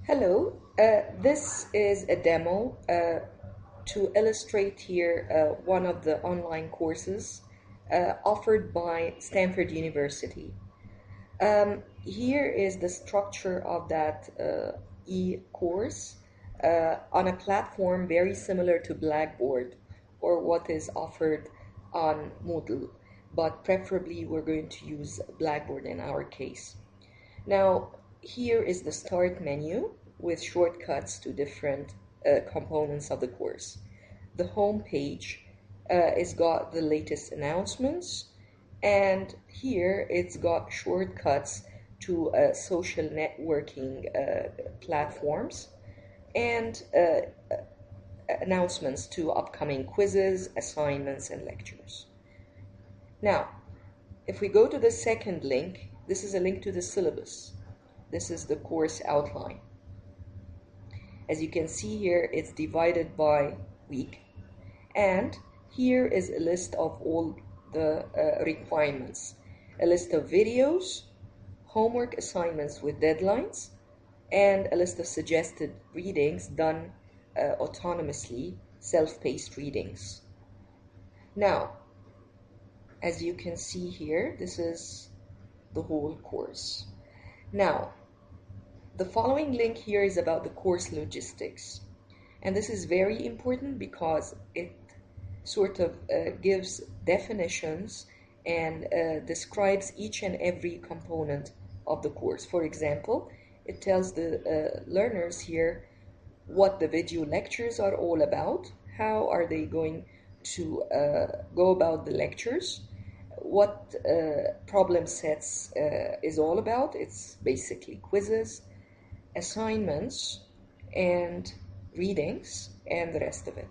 Hello, this is a demo to illustrate here one of the online courses offered by Stanford University. Here is the structure of that e-course on a platform very similar to Blackboard or what is offered on Moodle, but preferably we're going to use Blackboard in our case. Now, here is the start menu with shortcuts to different components of the course. The home page is got the latest announcements, and here it's got shortcuts to social networking platforms and announcements to upcoming quizzes, assignments, and lectures. Now, if we go to the second link, this is a link to the syllabus. This is the course outline. As you can see here, it's divided by week. And here is a list of all the requirements. A list of videos, homework assignments with deadlines, and a list of suggested readings done autonomously, self-paced readings. Now, as you can see here, this is the whole course. Now, the following link here is about the course logistics. And this is very important because it sort of gives definitions and describes each and every component of the course. For example, it tells the learners here what the video lectures are all about, how are they going to go about the lectures, what problem sets is all about. It's basically quizzes, assignments, and readings, and the rest of it.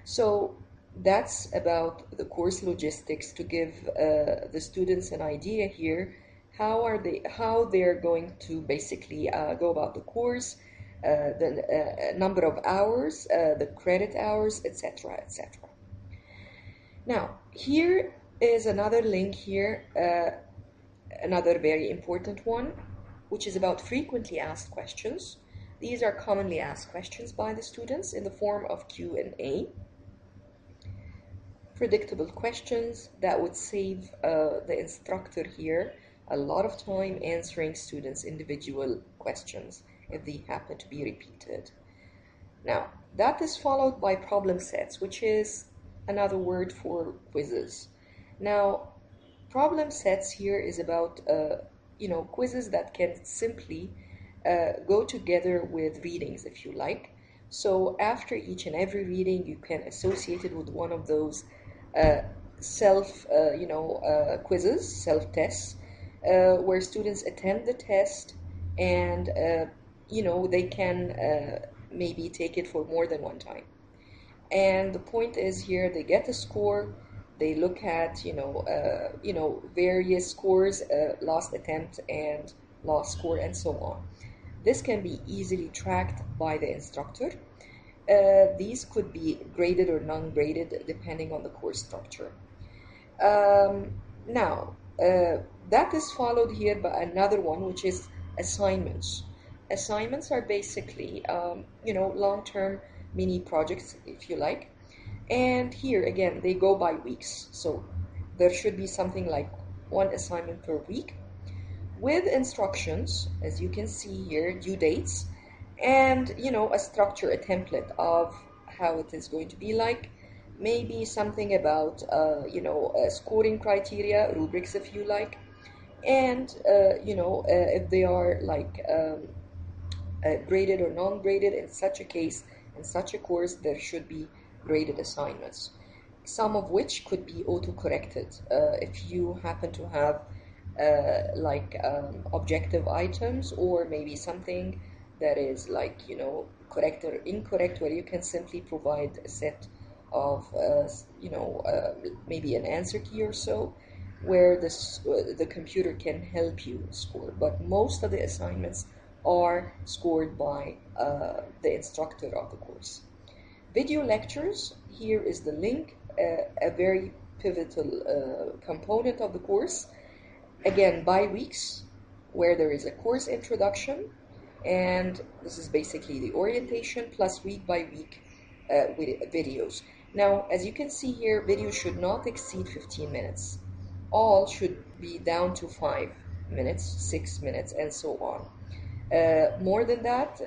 So that's about the course logistics, to give the students an idea here how they're going to basically go about the course, the number of hours, the credit hours, etc., etc. Now, here is another link here, another very important one, which is about frequently asked questions. These are commonly asked questions by the students in the form of Q&A. Predictable questions that would save the instructor here a lot of time answering students' individual questions if they happen to be repeated. Now, that is followed by problem sets, which is another word for quizzes. Now, problem sets here is about quizzes that can simply go together with readings, if you like. So after each and every reading, you can associate it with one of those quizzes, self-tests, where students attend the test and they can maybe take it for more than one time. And the point is here, they get a score. They look at various scores, last attempt and last score, and so on. This can be easily tracked by the instructor. These could be graded or non-graded depending on the course structure. Now, that is followed here by another one, which is assignments. Assignments are basically long-term mini projects, if you like. And here again, they go by weeks. So there should be something like one assignment per week with instructions, as you can see here, due dates, and a structure, a template of how it is going to be like. Maybe something about scoring criteria, rubrics, if you like, and if they are like graded or non-graded. In such a case, in such a course, there should be graded assignments, some of which could be auto-corrected if you happen to have objective items, or maybe something that is like correct or incorrect, where you can simply provide a set of maybe an answer key or so, where the computer can help you score. But most of the assignments are scored by the instructor of the course. Video lectures, here is the link, a very pivotal component of the course. Again, by weeks, where there is a course introduction, And this is basically the orientation plus week by week videos. Now, as you can see here, videos should not exceed 15 minutes. All should be down to 5 minutes, 6 minutes, and so on. More than that,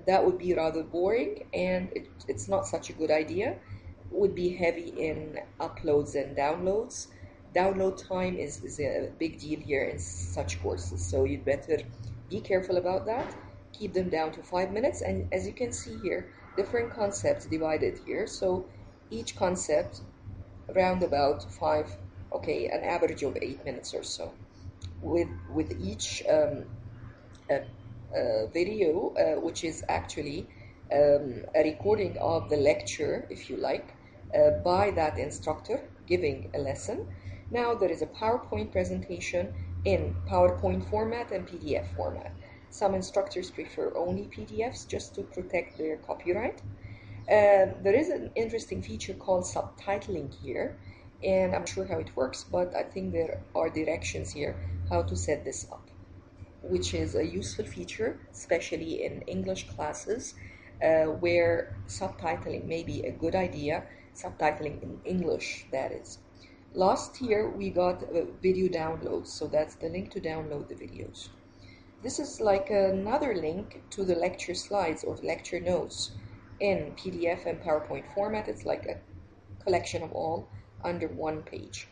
that would be rather boring, and it's not such a good idea. Would be heavy in uploads and downloads. Download time is a big deal here in such courses, so you'd better be careful about that. Keep them down to 5 minutes, and as you can see here, different concepts divided here. So each concept around about 5, okay, an average of 8 minutes or so. With each a, video, which is actually a recording of the lecture, if you like, by that instructor giving a lesson. Now there is a PowerPoint presentation in PowerPoint format and PDF format. Some instructors prefer only PDFs just to protect their copyright. There is an interesting feature called subtitling here, and I'm not sure how it works, but I think there are directions here how to set this up, which is a useful feature, especially in English classes, where subtitling may be a good idea, subtitling in English, that is. Last year, we got video downloads, so that's the link to download the videos. This is like another link to the lecture slides or lecture notes in PDF and PowerPoint format. It's like a collection of all under one page.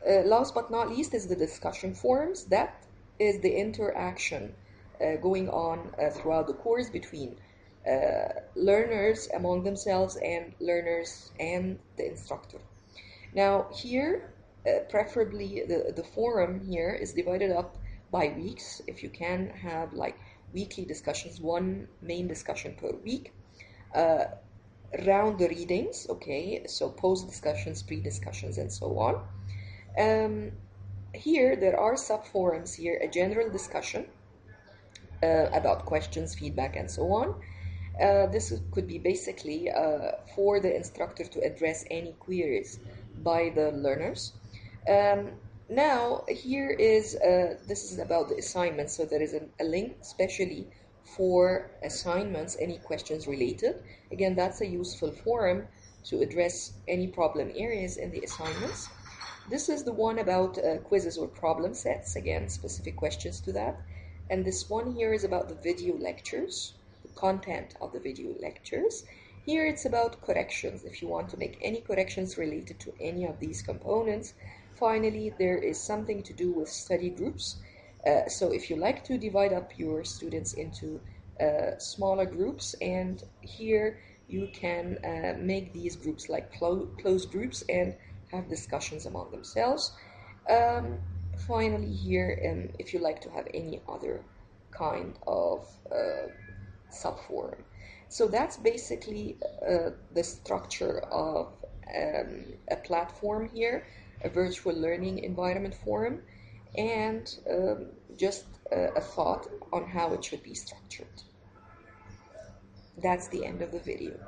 Last but not least is the discussion forums. That is the interaction going on throughout the course between learners among themselves and learners and the instructor. Now here, preferably the forum here is divided up by weeks. If you can have like weekly discussions, one main discussion per week. Round the readings, okay, so post discussions, pre-discussions, and so on. Here there are sub-forums here, a general discussion about questions, feedback, and so on. This could be basically for the instructor to address any queries by the learners. Now here is, this is about the assignments, so there is a link specially for assignments, any questions related. Again, that's a useful forum to address any problem areas in the assignments. This is the one about quizzes or problem sets, again, specific questions to that. And this one here is about the video lectures, the content of the video lectures. Here it's about corrections, if you want to make any corrections related to any of these components. Finally, there is something to do with study groups. So if you like to divide up your students into smaller groups, and here you can make these groups like closed groups and have discussions among themselves. Finally here, if you like to have any other kind of subforum. So that's basically the structure of a platform here, a virtual learning environment forum, and just a thought on how it should be structured. That's the end of the video.